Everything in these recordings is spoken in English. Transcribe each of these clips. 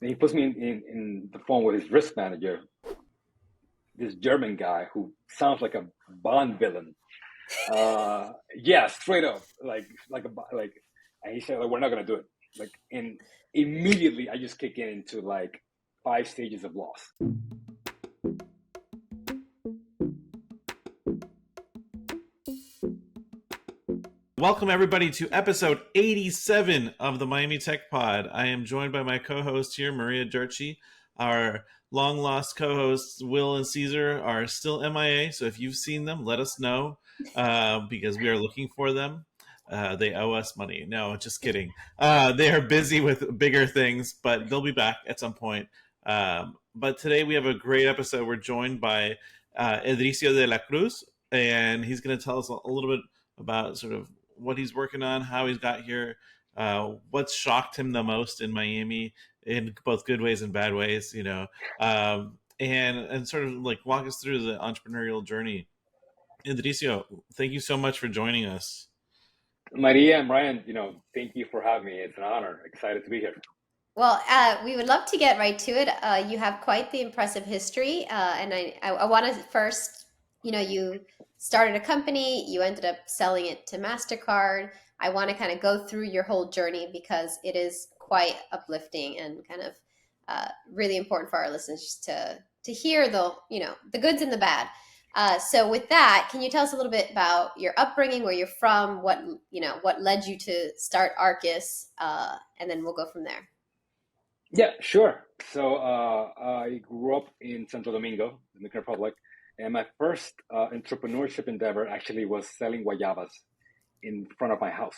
And he puts me in the phone with his risk manager, this German guy who sounds like a Bond villain. Yeah, straight up, like, and he said, like, we're not gonna do it. Like, and immediately I just kick into like 5 stages of loss. Welcome, everybody, to episode 87 of the MiamiTech Pod. I am joined by my co-host here, Maria Durci. Our long-lost co-hosts, Will and Caesar, are still MIA, so if you've seen them, let us know, because we are looking for them. They owe us money. No, just kidding. They are busy with bigger things, but they'll be back at some point. But today we have a great episode. We're joined by Edrizio De La Cruz, and he's going to tell us a little bit about sort of what he's working on, how he's got here, what's shocked him the most in Miami in both good ways and bad ways, and sort of like walk us through the entrepreneurial journey. Edrizio, thank you so much for joining us. Maria and Ryan, thank you for having me. It's an honor. Excited to be here. Well, we would love to get right to it. You have quite the impressive history, and I want to first, you started a company, you ended up selling it to Mastercard. I want to kind of go through your whole journey because it is quite uplifting and kind of really important for our listeners to hear the goods and the bad. So with that, can you tell us a little bit about your upbringing, where you're from, what led you to start Arcus, and then we'll go from there. Yeah, sure. So I grew up in Santo Domingo, Dominican Republic, and my first entrepreneurship endeavor actually was selling guayabas in front of my house.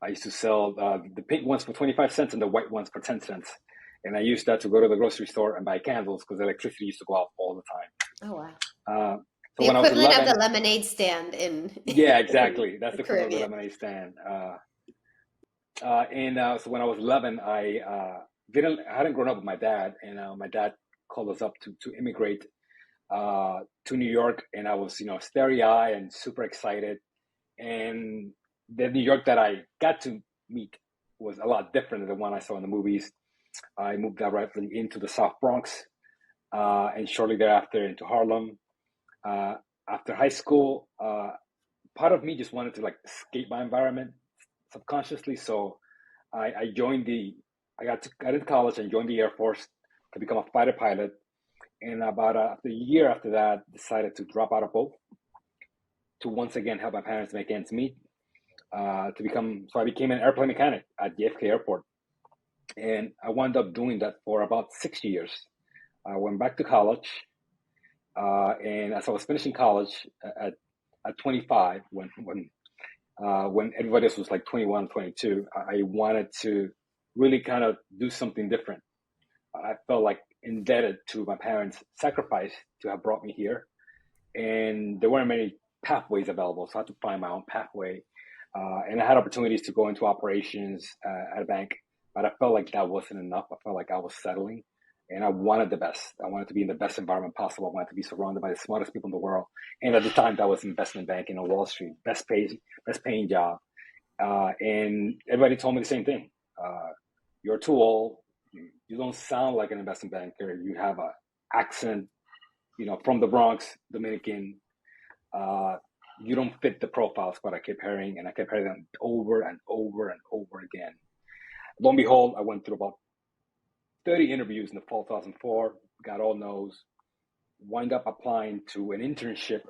I used to sell the pink ones for 25 cents and the white ones for 10 cents. And I used that to go to the grocery store and buy candles because electricity used to go out all the time. Oh, wow. So the when I was equivalent 11, of the lemonade stand in yeah, exactly. That's the equivalent of the Caribbean. lemonade stand. So when I was 11, I hadn't grown up with my dad, and my dad called us up to immigrate to New York, and I was starry-eyed and super excited. And the New York that I got to meet was a lot different than the one I saw in the movies. I moved directly into the South Bronx, and shortly thereafter into Harlem. After high school, part of me just wanted to escape my environment subconsciously, so I got into college and joined the Air Force to become a fighter pilot. And about after a year after that, decided to drop out of both to once again help my parents make ends meet. So I became an airplane mechanic at JFK Airport, and I wound up doing that for about 6 years. I went back to college, and as I was finishing college at 25, when everybody else was like 21, 22, I wanted to really kind of do something different. I felt like indebted to my parents' sacrifice to have brought me here. And there weren't many pathways available, so I had to find my own pathway. And I had opportunities to go into operations at a bank, but I felt like that wasn't enough. I felt like I was settling, and I wanted the best. I wanted to be in the best environment possible. I wanted to be surrounded by the smartest people in the world. And at the time, that was investment banking on Wall Street, best paying job. And everybody told me the same thing. You're too old. You don't sound like an investment banker. You have an accent, from the Bronx, Dominican. You don't fit the profiles, but I kept hearing, and I kept hearing them over and over and over again. Lo and behold, I went through about 30 interviews in the fall 2004, got all no's, wind up applying to an internship,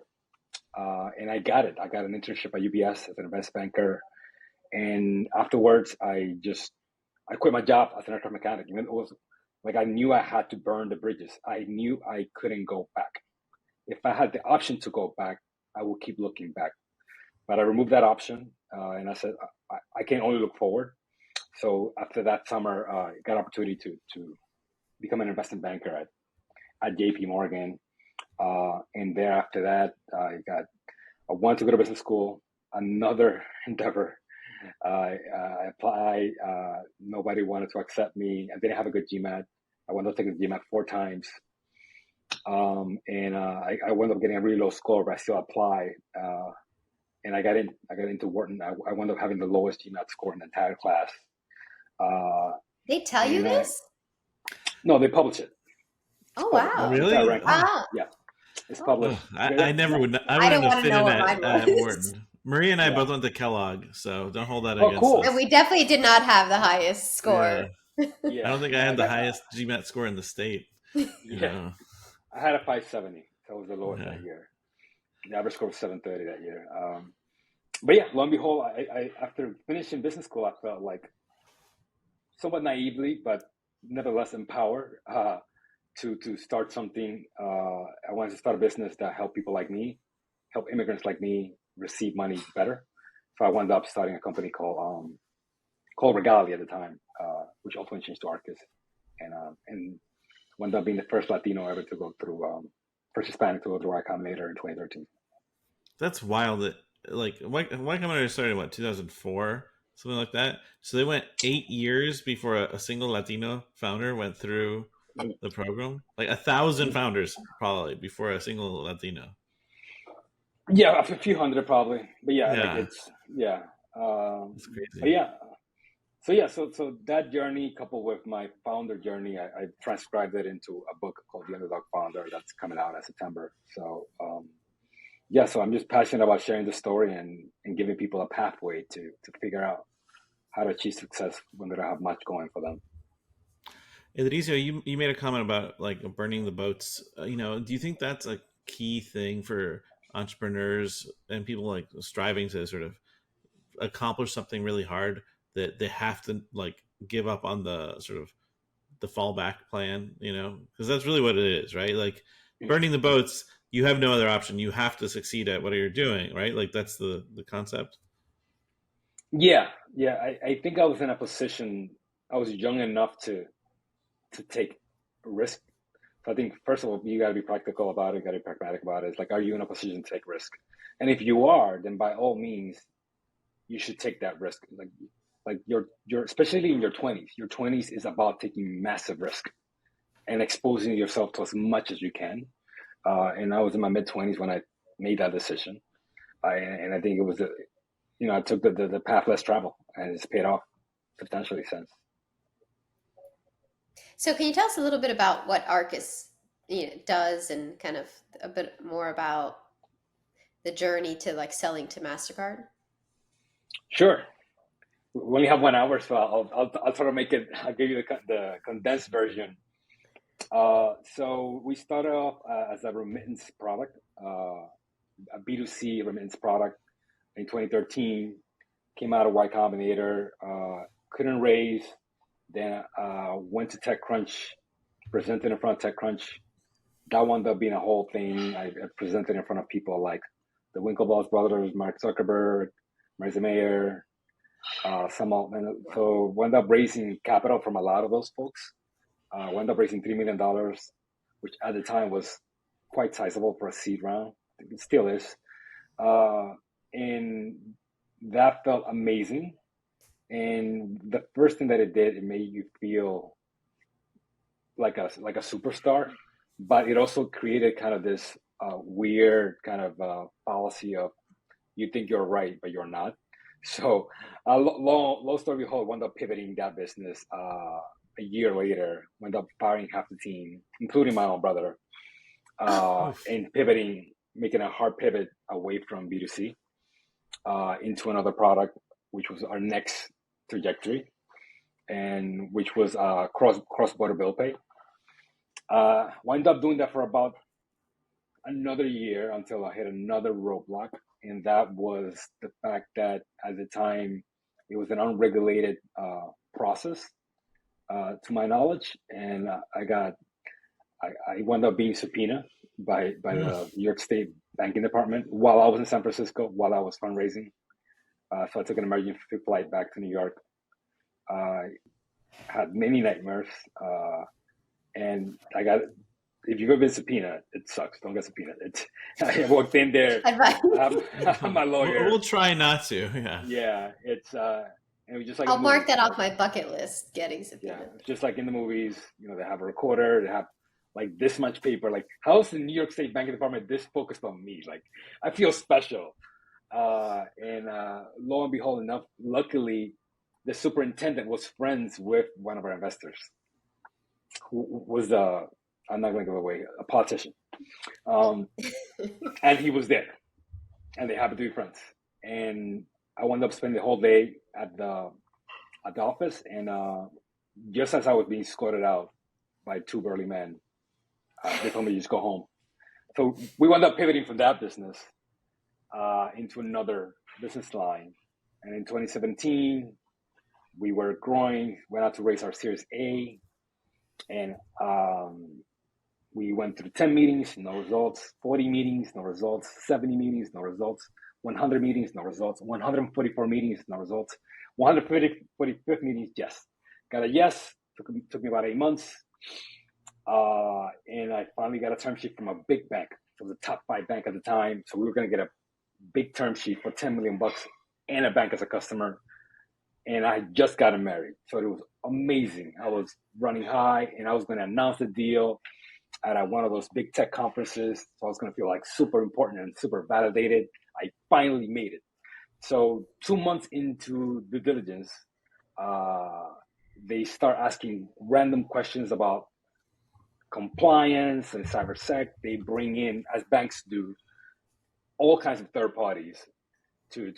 and I got it. I got an internship at UBS as an investment banker. And afterwards, I quit my job as an aircraft mechanic. Even it was like I knew I had to burn the bridges. I knew I couldn't go back. If I had the option to go back, I would keep looking back. But I removed that option, and I said, I can only look forward. So after that summer, I got an opportunity to become an investment banker at JP Morgan. And thereafter that, I wanted to go to business school, another endeavor. I applied. Nobody wanted to accept me. I didn't have a good GMAT. I wound up taking the GMAT 4 times. And I wound up getting a really low score, but I still applied. And I got into Wharton. I wound up having the lowest GMAT score in the entire class. They tell you this? No, they publish it. It's Oh, published. Oh, wow. It's at really? ranking. Ah, Yeah, it's oh. Oh, published. I never would. I I wouldn't don't have want to fit know in what mine at was. Wharton. Marie and I Yeah. both went to Kellogg, so don't hold that Oh, against And cool. us. we definitely did not have the highest Yeah, score. I Yeah. don't think I No, I had the got. highest GMAT score in the state. You Yeah, know. I had a 570. That was the lowest Yeah. that year. The average score was 730 that year. But yeah, lo and behold, I after finishing business school, I felt like somewhat naively, but nevertheless empowered to start something. I wanted to start a business that helped people like me, help immigrants like me receive money better. So I wound up starting a company called Regali at the time, which ultimately changed to Arcus, and wound up being the first Latino ever to go through, first Hispanic to go through Y-Combinator in 2013. That's wild. That like Y-Combinator started in what 2004, something like that. So they went 8 years before a single Latino founder went through the program. Like 1,000 founders probably before a single Latino. Yeah, a few hundred probably, but yeah, like Yeah, it's yeah. that's But crazy. yeah, so that journey coupled with my founder journey, I transcribed it into a book called The Underdog Founder that's coming out in September. So yeah, so I'm just passionate about sharing the story and giving people a pathway to figure out how to achieve success when they don't have much going for them. Edrizio, you made a comment about like burning the boats. Do you think that's a key thing for entrepreneurs and people like striving to sort of accomplish something really hard that they have to like give up on the sort of the fallback plan, because that's really what it is, right? Like burning the boats, you have no other option. You have to succeed at what you're doing, right? Like that's the concept. Yeah, yeah. I think I was in a position. I was young enough to take risk. So I think first of all, you got to be practical about it. You got to be pragmatic about it. It's like, are you in a position to take risk? And if you are, then by all means, you should take that risk. Like you're especially in your 20s. Your 20s is about taking massive risk and exposing yourself to as much as you can. And I was in my mid 20s when I made that decision. And I think it was I took the path less traveled, and it's paid off substantially since. So can you tell us a little bit about what Arcus, does and kind of a bit more about the journey to like selling to Mastercard? Sure. We only have 1 hour, so I'll try to make it. I'll give you the condensed version. So we started off as a remittance product, a B2C remittance product in 2013. Came out of Y Combinator, couldn't raise, then went to TechCrunch, presented in front of TechCrunch. That wound up being a whole thing. I presented in front of people like the Winklevoss brothers, Mark Zuckerberg, Marissa Mayer, some altmen. So wound up raising capital from a lot of those folks. Wound up raising $3 million, which at the time was quite sizable for a seed round. It still is. And that felt amazing. And the first thing that it did, it made you feel like a superstar, but it also created kind of this weird kind of fallacy of you think you're right, but you're not. So, long story behold, wound up pivoting that business a year later. Wound up firing half the team, including my own brother, Oof. and pivoting, making a hard pivot away from B2C into another product, which was our next trajectory, and which was cross border bill pay. Wound up doing that for about another year until I hit another roadblock, and that was the fact that at the time it was an unregulated process, to my knowledge, and I wound up being subpoenaed by the New York State banking department while I was in San Francisco while I was fundraising. So I took an emergency flight back to New York. Had many nightmares, and I got. If you've ever been subpoenaed, it sucks. Don't get subpoenaed. I walked in there. I'm my lawyer. We'll try not to. Yeah. Yeah, it's and it was just like in I'll the mark movies. that off Like, my bucket list, getting yeah, subpoenaed. just like in the movies. They have a recorder. They have like this much paper. Like, how's the New York State banking department this focused on me? Like, I feel special. And lo and behold, luckily, the superintendent was friends with one of our investors, who was I'm not going to give away, a politician. And he was there, and they happened to be friends. And I wound up spending the whole day at the office, and just as I was being escorted out by two burly men, they told me to just go home. So we wound up pivoting from that business into another business line. And in 2017, we were growing, went out to raise our Series A, and we went through 10 meetings, no results, 40 meetings, no results, 70 meetings, no results, 100 meetings, no results, 144 meetings, no results, 145th meetings, yes. Got a yes, took me about 8 months. And I finally got a term sheet from a big bank. It was a top 5 bank at the time. So we were going to get a big term sheet for $10 million and a bank as a customer. And I had just gotten married. So it was amazing. I was running high, and I was going to announce the deal at one of those big tech conferences. So I was going to feel like super important and super validated. I finally made it. So 2 months into due diligence, they start asking random questions about compliance and cybersec. They bring in, as banks do, all kinds of third parties to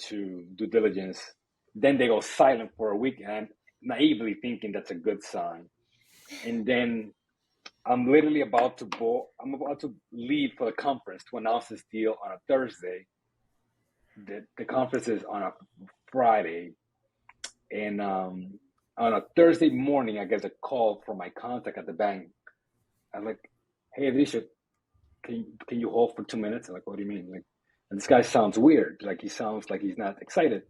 due diligence. Then they go silent for a week, and I'm naively thinking that's a good sign. And then I'm literally about to leave for the conference to announce this deal on a Thursday. The conference is on a Friday. And on a Thursday morning, I get a call from my contact at the bank. I'm like, "Hey, Edrizio, can you hold for 2 minutes?" I'm like, "What do you mean?" Like, and this guy sounds weird. Like, he sounds like he's not excited.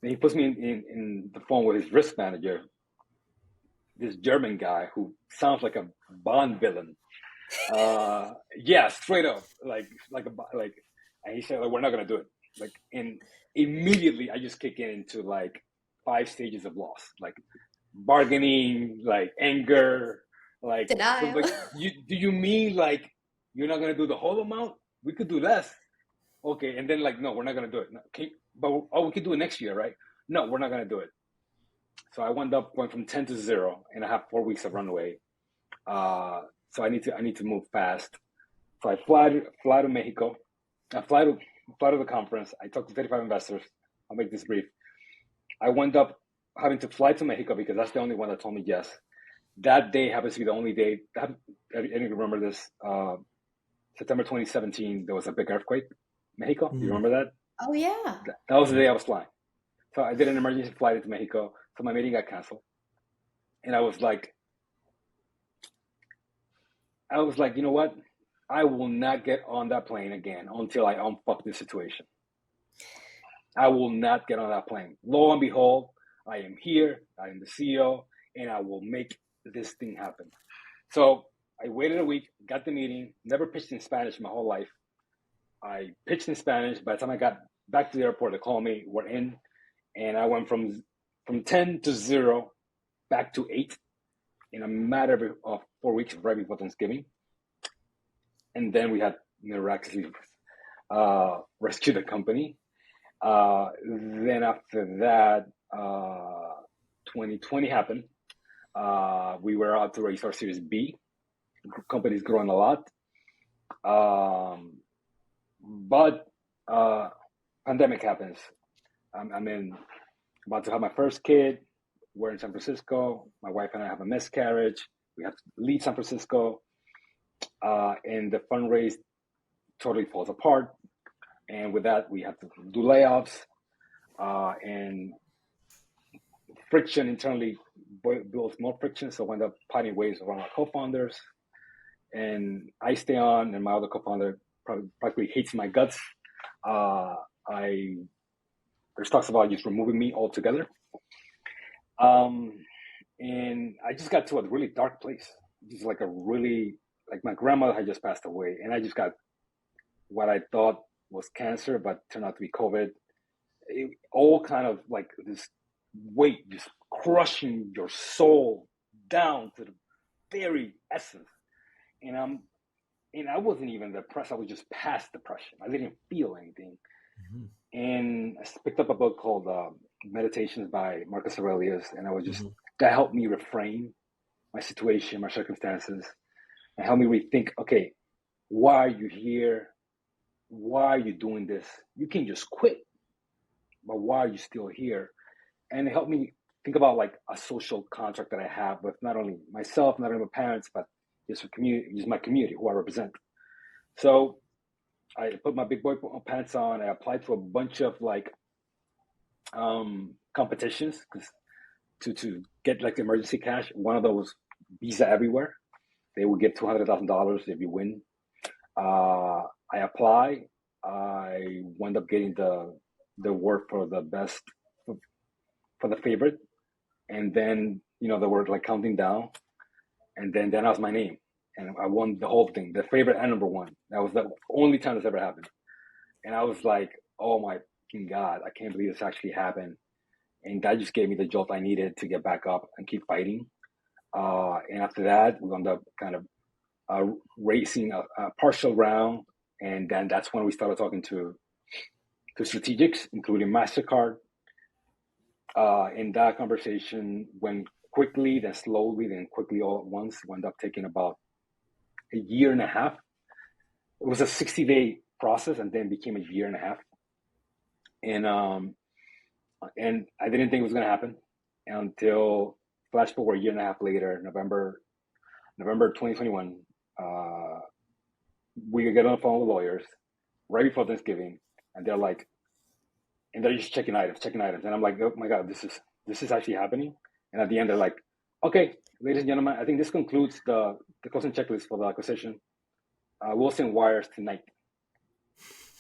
And he puts me in the phone with his risk manager, this German guy who sounds like a Bond villain. Yeah, straight up, like, and he said, like, "We're not gonna do it." Like, and immediately I just kick into like 5 stages of loss, like bargaining, like anger, like, Denial. like, do you mean like you're not gonna do the whole amount? We could do less. Okay, and then like, "No, we're not gonna do it." No, we could do it next year, right? "No, we're not gonna do it." So I wound up going from 10 to 0, and I have 4 weeks of runway. So I need to move fast. So I fly to Mexico. I fly to the conference. I talk to 35 investors. I'll make this brief. I wound up having to fly to Mexico because that's the only one that told me yes. That day happens to be the only day. I didn't remember this. September 2017, there was a big earthquake in Mexico. Do you remember that? Oh, yeah. That was the day I was flying. So I did an emergency flight into Mexico. So my meeting got canceled. And I was like, you know what? I will not get on that plane again until I unfuck this situation. I will not get on that plane. Lo and behold, I am here. I am the CEO, and I will make this thing happen. So I waited a week, got the meeting, never pitched in Spanish my whole life. I pitched in Spanish. By the time I got back to the airport, they called me, "We're in." And I went from 10 to 0 back to 8 in a matter of 4 weeks, right before Thanksgiving. And then we had miraculously rescued the company. Then after that, 2020 happened. We were out to raise our Series B. Company's growing a lot. But pandemic happens. I'm about to have my first kid. We're in San Francisco. My wife and I have a miscarriage. We have to leave San Francisco. And the fundraise totally falls apart. And with that, we have to do layoffs. And friction internally builds more friction. So I end up parting ways with one of my co-founders. And I stay on, and my other co-founder practically hates my guts. There's talks about just removing me altogether. And I just got to a really dark place. Just like my grandmother had just passed away, and I just got what I thought was cancer, but turned out to be COVID. All kind of like this weight just crushing your soul down to the very essence. And I wasn't even depressed. I was just past depression. I didn't feel anything. Mm-hmm. And I picked up a book called Meditations by Marcus Aurelius, and I was just that helped me reframe my situation, my circumstances, and helped me rethink, okay, why are you here? Why are you doing this? You can just quit, but why are you still here? And it helped me think about like a social contract that I have with not only myself, not only my parents, but just my community who I represent. So I put my big boy pants on. I applied for a bunch of like competitions to get like the emergency cash. One of those, Visa Everywhere. They will give $200,000 if you win. I apply. I wound up getting the award for the best, for the favorite, and then they were like counting down, and then that was my name, and I won the whole thing, the favorite and number one. That was the only time this ever happened, and I was like, oh my fucking God, I can't believe this actually happened, and that just gave me the jolt I needed to get back up and keep fighting. And after that, we wound up kind of racing a partial round, and then that's when we started talking to strategics, including Mastercard. In that conversation went quickly, then slowly, then quickly all at once. Wound up taking about a year and a half. It was a 60-day process, and then became a year and a half. And I didn't think it was going to happen until flash forward a year and a half later, November 2021. We get on the phone with lawyers right before Thanksgiving, and they're just checking items. And I'm like, oh my God, this is actually happening. And at the end, they're like, okay, ladies and gentlemen, I think this concludes the closing checklist for the acquisition. We'll send wires tonight.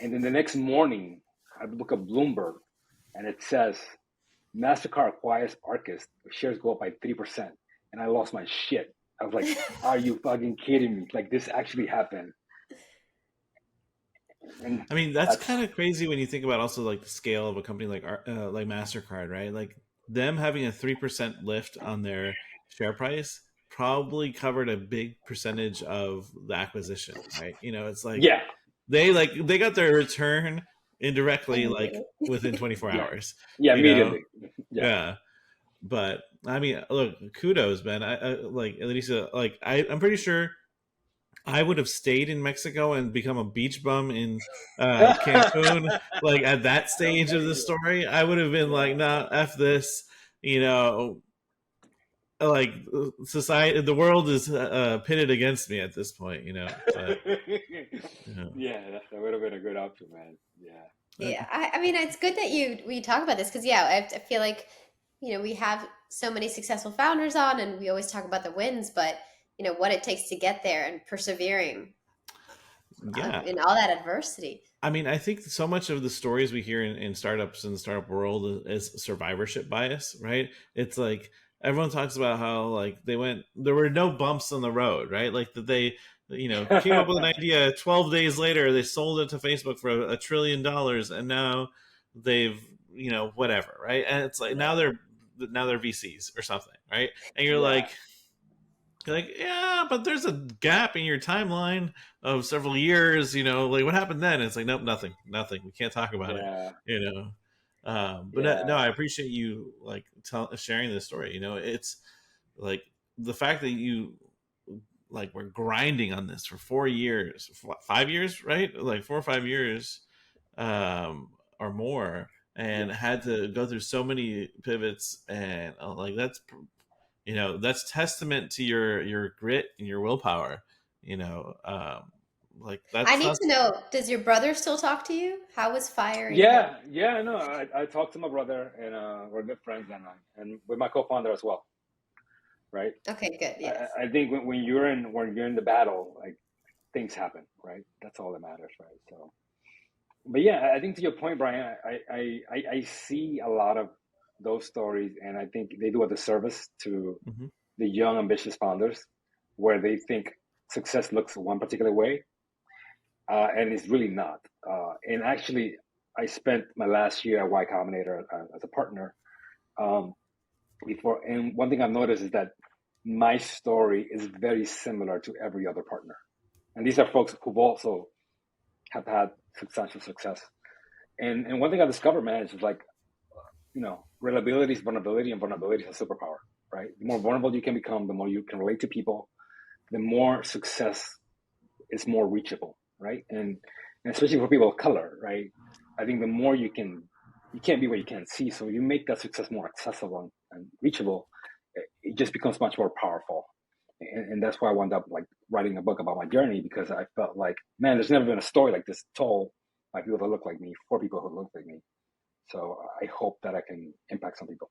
And then the next morning, I look at Bloomberg, and it says, Mastercard acquires Arcus, shares go up by 3%. And I lost my shit. I was like, are you fucking kidding me? Like, this actually happened. And I mean, that's kind of crazy when you think about also like the scale of a company like Mastercard, right? Like them having a 3% lift on their share price probably covered a big percentage of the acquisition, right? It's like they got their return indirectly, like within 24 hours. Yeah, immediately. Yeah. But I mean, look, kudos, man. I like Edrizio, like I'm pretty sure I would have stayed in Mexico and become a beach bum in Cancun. Like at that stage of the story, I would have been like, "Nah, f this." Like society, the world is pitted against me at this point. But, yeah, that would have been a good option, man. Yeah. I mean, it's good that we talk about this because I feel like we have so many successful founders on, and we always talk about the wins, but what it takes to get there and persevering in all that adversity. I mean, I think so much of the stories we hear in startups and the startup world is survivorship bias, right? It's like everyone talks about how like there were no bumps on the road, right? Like that they came up with an idea 12 days later, they sold it to Facebook for $1 trillion, and now they've whatever, right? And it's like now they're VCs or something, right? And you're like, yeah, but there's a gap in your timeline of several years, like what happened then? It's like, nope, nothing. We can't talk about it, But no, I appreciate you like sharing this story. It's like the fact that you like were grinding on this for 4 years, 5 years, right? Like 4 or 5 years, or more, and had to go through so many pivots, and like that's testament to your grit and your willpower. Like that's. I need to know. Does your brother still talk to you? How was firing? Yeah. No, I talked to my brother, and we're good friends, and with my co-founder as well. Right. Okay. Good. Yes. I think when you're in the battle, like things happen, right? That's all that matters, right? So, but yeah, I think to your point, Brian, I see a lot of those stories, and I think they do a disservice to the young, ambitious founders, where they think success looks one particular way, and it's really not. And actually, I spent my last year at Y-Combinator as a partner before, and one thing I've noticed is that my story is very similar to every other partner, and these are folks who've also have had substantial success. And one thing I discovered, man, is like, reliability is vulnerability, and vulnerability is a superpower. right? The more vulnerable you can become, the more you can relate to people, the more success is more reachable, right? And especially for people of color, right? I think the more you can't be what you can't see. So you make that success more accessible and reachable, it just becomes much more powerful. And that's why I wound up like writing a book about my journey, because I felt like, man, there's never been a story like this told by people that look like me, for people who look like me. So I hope that I can impact some people.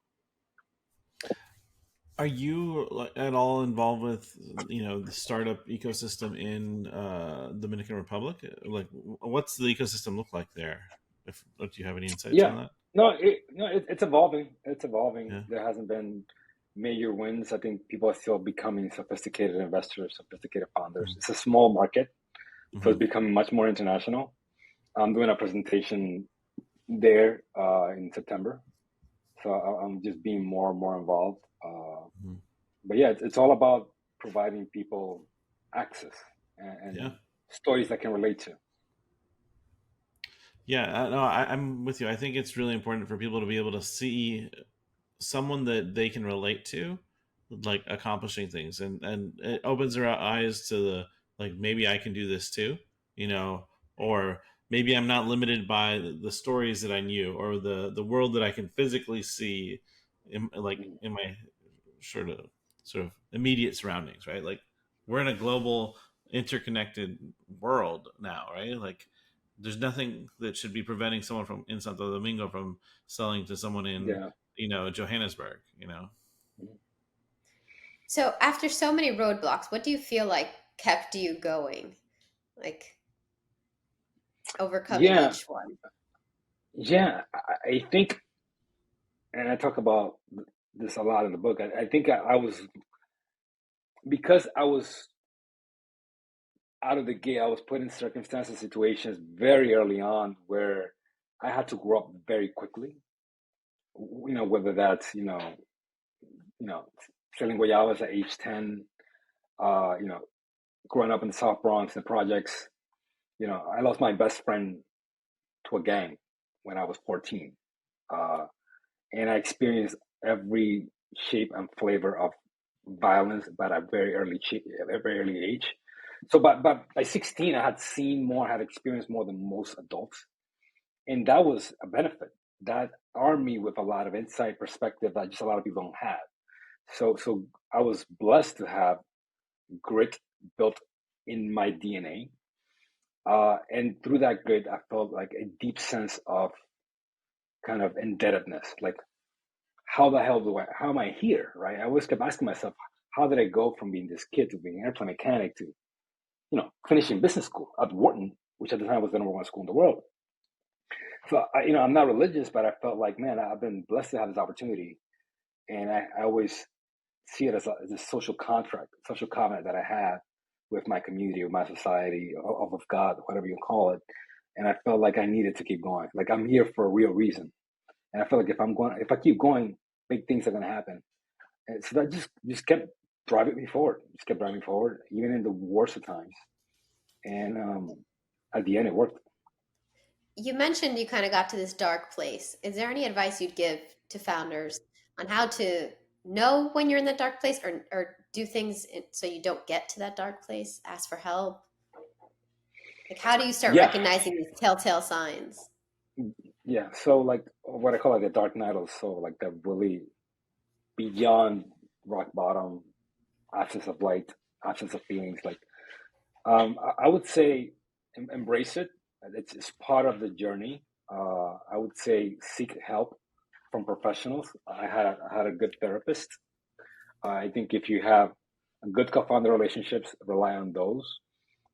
Are you at all involved with the startup ecosystem in Dominican Republic? Like, what's the ecosystem look like there? Do you have any insights on Yeah, that? it's evolving. It's evolving. Yeah. There hasn't been major wins. I think people are still becoming sophisticated investors, sophisticated founders. It's a small market, so Mm-hmm. it's becoming much more international. I'm doing a presentation there in September, so I'm just being more and more involved. Mm-hmm. But yeah, it's all about providing people access and Yeah. stories that can relate to. Yeah. No, I'm with you. I think it's really important for people to be able to see someone that they can relate to, like accomplishing things, and it opens their eyes to the, like, maybe I can do this too, or maybe I'm not limited by the stories that I knew, or the world that I can physically see Mm. in my sort of immediate surroundings, right? Like, we're in a global interconnected world now, right? Like, there's nothing that should be preventing someone from in Santo Domingo from selling to someone in Yeah. Johannesburg. Mhm. So after so many roadblocks, what do you feel like kept you going? Like overcoming Yeah. each one? Yeah. I think, and I talk about this a lot in the book. I think I was, because I was out of the gate, I was put in circumstances, situations very early on where I had to grow up very quickly. Whether that's you know selling guayabas at age 10, uh, you know, growing up in the South Bronx, the projects. I lost my best friend to a gang when I was 14, uh, and I experienced every shape and flavor of violence, but at a very early age. So, but by 16, I had seen more, had experienced more than most adults, and that was a benefit. That armed me with a lot of insight, perspective that just a lot of people don't have. So I was blessed to have grit built in my DNA, and through that grit, I felt like a deep sense of kind of indebtedness. Like, how the hell how am I here, right? I always kept asking myself, how did I go from being this kid to being an airplane mechanic to, finishing business school at Wharton, which at the time was the number one school in the world. So, I'm not religious, but I felt like, man, I've been blessed to have this opportunity. And I always see it as a social contract, social covenant that I have with my community, with my society, or with God, whatever you call it. And I felt like I needed to keep going. Like, I'm here for a real reason. And I feel like if I keep going, big things are going to happen. And so that just kept driving me forward. Just kept driving me forward, even in the worst of times. And at the end, it worked. You mentioned you kind of got to this dark place. Is there any advice you'd give to founders on how to know when you're in that dark place, or do things so you don't get to that dark place? Ask for help. Like, how do you start Yeah, recognizing these telltale signs? yeah. So like what I call like the dark night of the soul, like the really beyond rock bottom, absence of light, absence of feelings. Like I would say embrace it. It's part of the journey. I would say seek help from professionals. I had a good therapist. I think if you have a good co-founder relationships, rely on those.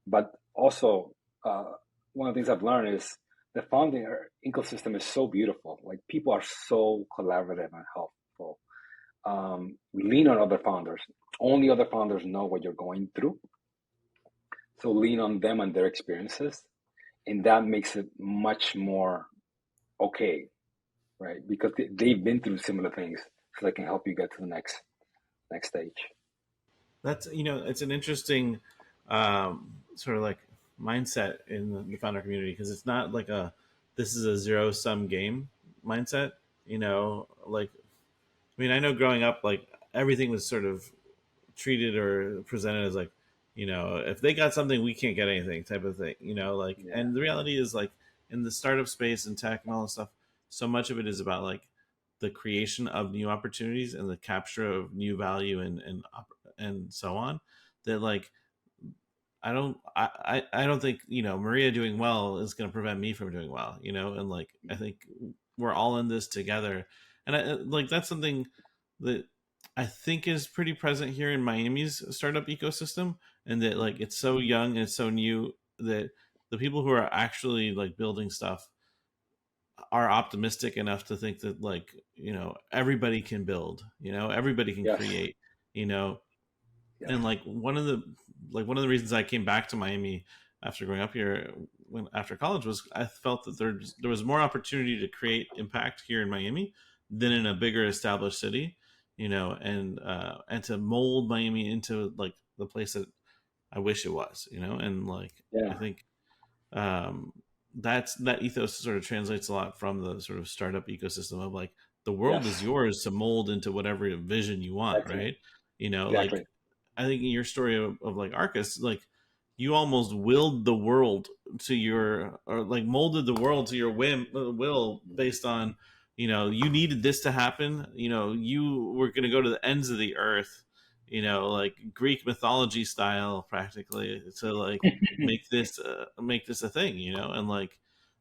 But also, uh, one of the things I've learned is the founding ecosystem is so beautiful. Like, people are so collaborative and helpful. Lean on other founders. Only other founders know what you're going through. So lean on them and their experiences, and that makes it much more okay, right? Because they've been through similar things, so they can help you get to the next stage. That's it's an interesting sort of like mindset in the founder community, because it's not like this is a zero sum game mindset. Like, I mean, I know growing up, like, everything was sort of treated or presented as like, if they got something, we can't get anything type of thing, like, Yeah. and the reality is like in the startup space and tech and all this stuff, so much of it is about like the creation of new opportunities and the capture of new value and so on, that like I don't think Maria doing well is going to prevent me from doing well, and like I think we're all in this together, and like that's something that I think is pretty present here in Miami's startup ecosystem, and that like it's so young and it's so new that the people who are actually like building stuff are optimistic enough to think that like everybody can build, everybody can Yes. create, Yes. and like one of the reasons I came back to Miami after growing up here after college was I felt that there was more opportunity to create impact here in Miami than in a bigger established city, and to mold Miami into like the place that I wish it was, and like Yeah. I think um, that ethos sort of translates a lot from the sort of startup ecosystem of like the world Yes. is yours to mold into whatever vision you want, Exactly. right? Exactly. Like I think in your story of like Arcus, like you almost willed the world to your, or like molded the world to your will based on, you needed this to happen. You were going to go to the ends of the earth, like Greek mythology style, practically, to like make this a thing, and like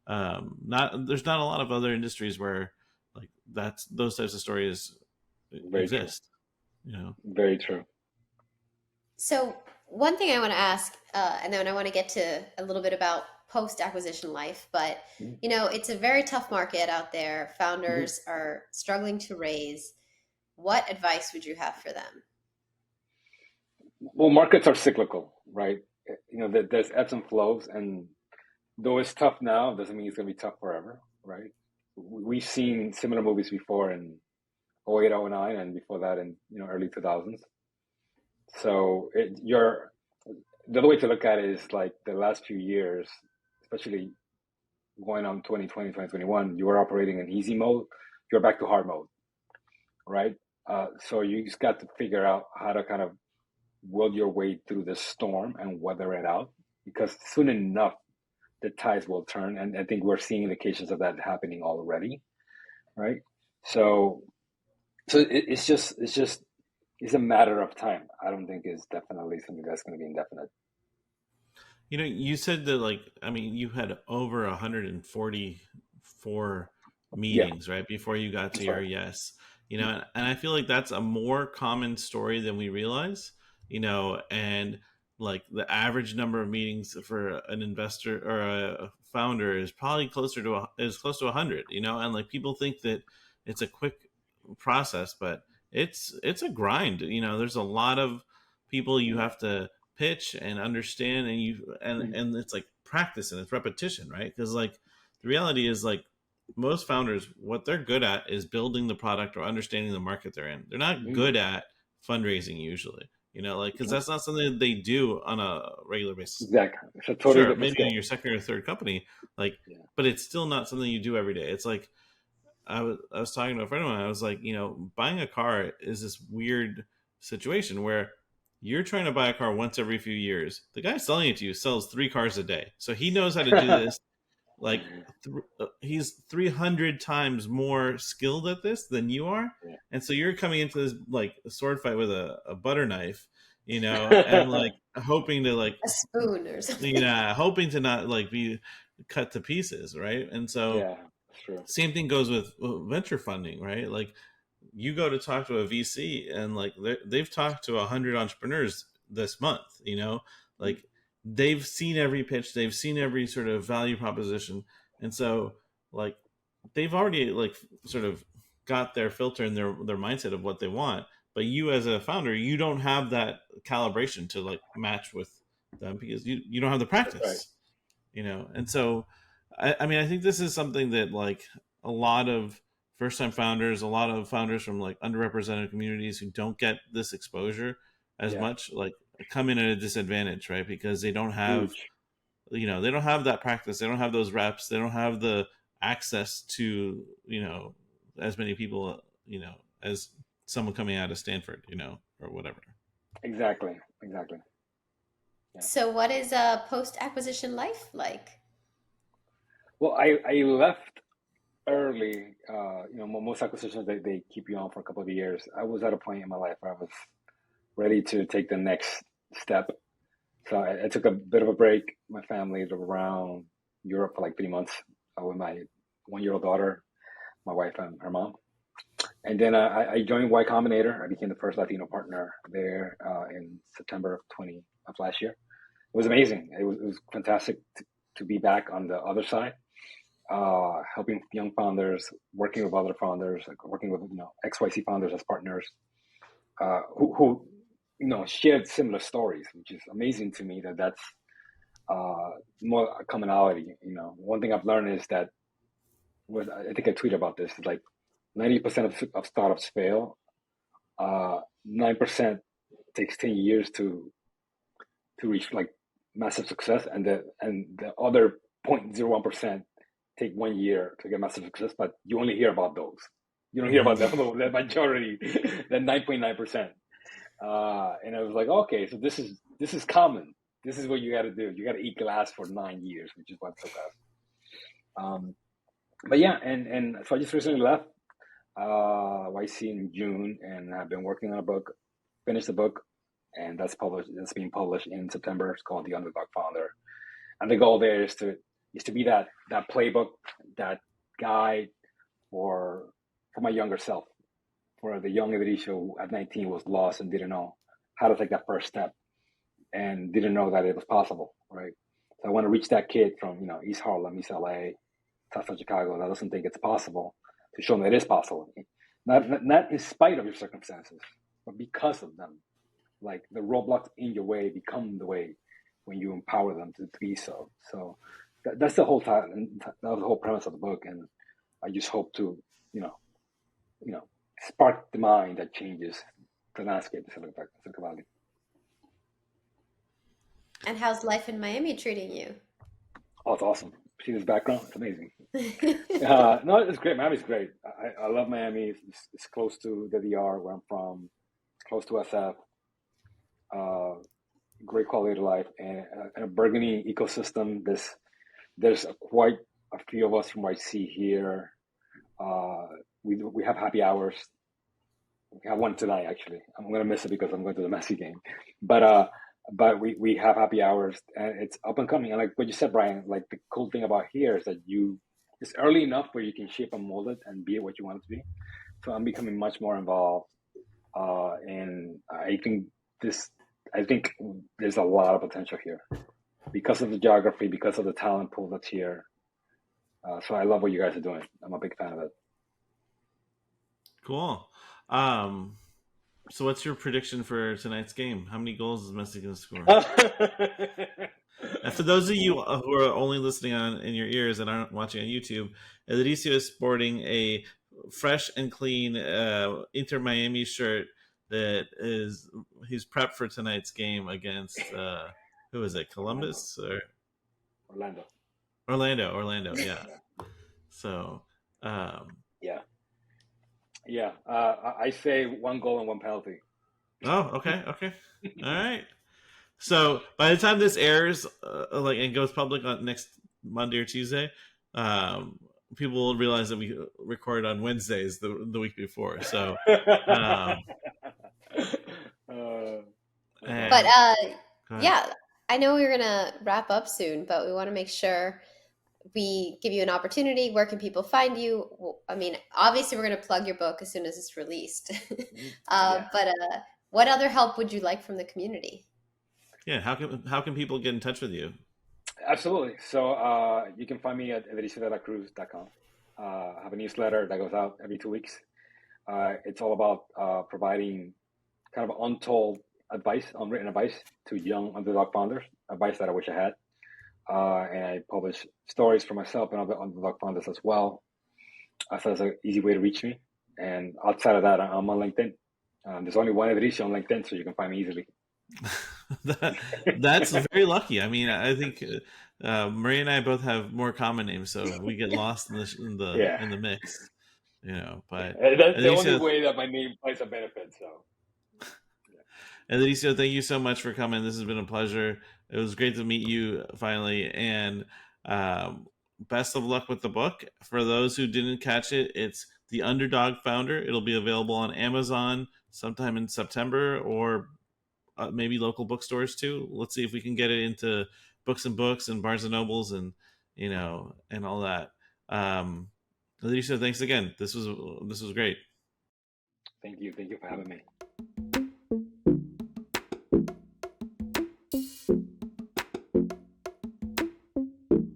not there's not a lot of other industries where like that's those types of stories Very true. exist. Very true. So one thing I want to ask, and then I want to get to a little bit about post-acquisition life, but Mhm. it's a very tough market out there. Mhm. Founders are struggling to raise. What advice would you have for them? Well, markets are cyclical, right? There's ebbs and flows, and though it's tough now, doesn't mean it's going to be tough forever, right? We've seen similar movies before in 08, 09, and before that in early 2000s. So the other way to look at it is like the last few years, especially going on 2020, 2021, you were operating in easy mode. You're back to hard mode, right? So you just got to figure out how to kind of will your way through the storm and weather it out, because soon enough the tides will turn, and I think we're seeing indications of that happening already, right? So it's a matter of time. I don't think it's definitely something that's going to be indefinite. You said that like I mean you had over 144 Yeah, meetings right before you got to that's your right. yes, and I feel like that's a more common story than we realize, and like the average number of meetings for an investor or a founder is probably is close to 100, and like people think that it's a quick process, but it's a grind, there's a lot of people you have to pitch and understand, and Mhm. and it's like practice and it's repetition, right? Because like the reality is like most founders, what they're good at is building the product or understanding the market they're in. They're not Mhm. good at fundraising usually, like because Mhm. that's not something that they do on a regular basis. Exactly. It's a totally Sure, different maybe in skill. your second or third company, like, Yeah. but it's still not something you do every day. It's like I was talking to a friend of mine. I was like, buying a car is this weird situation where you're trying to buy a car once every few years. The guy selling it to you sells 3 cars a day, so he knows how to do this. Like he's 300 times more skilled at this than you are, and so you're coming into this like a sword fight with a butter knife, and Yeah. like hoping to like A spoon or something. hoping to not like be cut to pieces, right? And so Yeah, that's true. same thing goes with venture funding, right? Like you go to talk to a VC and like they've talked to 100 entrepreneurs this month, like they've seen every pitch, they've seen every sort of value proposition. And so like they've already like sort of got their filter and their mindset of what they want. But you as a founder, you don't have that calibration to like match with them because you don't have the That's right. practice, and so I mean I think this is something that like a lot of first time founders, a lot of founders from like underrepresented communities who don't get this exposure as Yeah, much, like come in at a disadvantage, right? Because they don't have, huge. they don't have that practice, they don't have those reps, they don't have the access to, as many people, as someone coming out of Stanford, or whatever. Exactly. Yeah. So what is post-acquisition life like? Well, I left early. Most acquisitions they keep you on for a couple of years. I was at a point in my life where I was ready to take the next step. So I took a bit of a break. My family is around Europe for like 3 months with my 1-year-old daughter, my wife, and her mom. And then I joined Y-Combinator. I became the first Latino partner there in September of last year. It was amazing. It was fantastic to be back on the other side, helping young founders, working with other founders, working with XYZ founders as partners, who shared similar stories, which is amazing to me. That's more a commonality. One thing I've learned is that I think I tweeted about this. It's like 90% of startups fail. 9% takes 10 years to reach like massive success, and the other 0.01% take 1 year to get massive success. But you only hear about those. You don't hear about the majority, the 9.9%. And I was like, okay, so this is common. This is what you got to do. You got to eat glass for 9 years, which is what it took us. But yeah, and so I just recently left YC in June, and I've been working on a book, finished the book, and that's being published in September. It's called The Underdog Founder. And the goal there is to be that playbook, that guide for my younger self, for the young Edrizio who at 19 was lost and didn't know how to take that first step and didn't know that it was possible, right? So I want to reach that kid from, East Harlem, East LA, South Chicago, that doesn't think it's possible, to show them that it is possible. Not in spite of your circumstances, but because of them. Like the roadblocks in your way become the way when you empower them to be so. So that's the whole time. That was the whole premise of the book. And I just hope to, spark the mind that changes the landscape of Silicon Valley. And how's life in Miami treating you? Oh, it's awesome. See this background? It's amazing. No, it's great. Miami's great. I love Miami. It's close to the DR where I'm from. It's close to SF. Great quality of life, and a Burgundy ecosystem. There's quite a few of us from YC here. We have happy hours. We have one tonight, actually. I'm gonna miss it because I'm going to the Messi game, but we have happy hours, and it's up and coming. And like what you said, Brian, like the cool thing about here is that it's early enough where you can shape and mold it and be what you want it to be. So I'm becoming much more involved, and I think there's a lot of potential here because of the geography, because of the talent pool that's here. So I love what you guys are doing. I'm a big fan of it. Cool. So what's your prediction for tonight's game? How many goals is Messi going to score? And for those of you who are only listening in your ears and aren't watching on YouTube, Edrizio is sporting a fresh and clean Inter Miami shirt that he's prepped for tonight's game against who is it? Columbus or Orlando, yeah. So yeah. I say 1 goal and 1 penalty. Oh, okay. All right. So by the time this airs, and goes public on next Monday or Tuesday, people will realize that we record on Wednesdays the week before. So, yeah, I know we're gonna wrap up soon, but we want to make sure we give you an opportunity. Where can people find you? I mean, obviously, we're gonna plug your book as soon as it's released. But what other help would you like from the community? Yeah, how can people get in touch with you? Absolutely. So you can find me at edriziodelacruz.com. I have a newsletter that goes out every 2 weeks. It's all about providing kind of untold advice, unwritten advice to young underdog founders, advice that I wish I had. And I publish stories for myself and other underdog founders as well. So that's an easy way to reach me. And outside of that, I'm on LinkedIn. There's only one Edrizio on LinkedIn, so you can find me easily. That's very lucky. I mean, I think Maria and I both have more common names, so we get lost in the mix. But That's the only Edrizio, way that my name plays a benefit. So, Edrizio, thank you so much for coming. This has been a pleasure. It was great to meet you finally, and best of luck with the book. For those who didn't catch it, it's The Underdog Founder. It'll be available on Amazon sometime in September, or maybe local bookstores too. Let's see if we can get it into Books and Books and Barnes and Nobles and and all that. Alicia, thanks again. This was great. thank you for having me.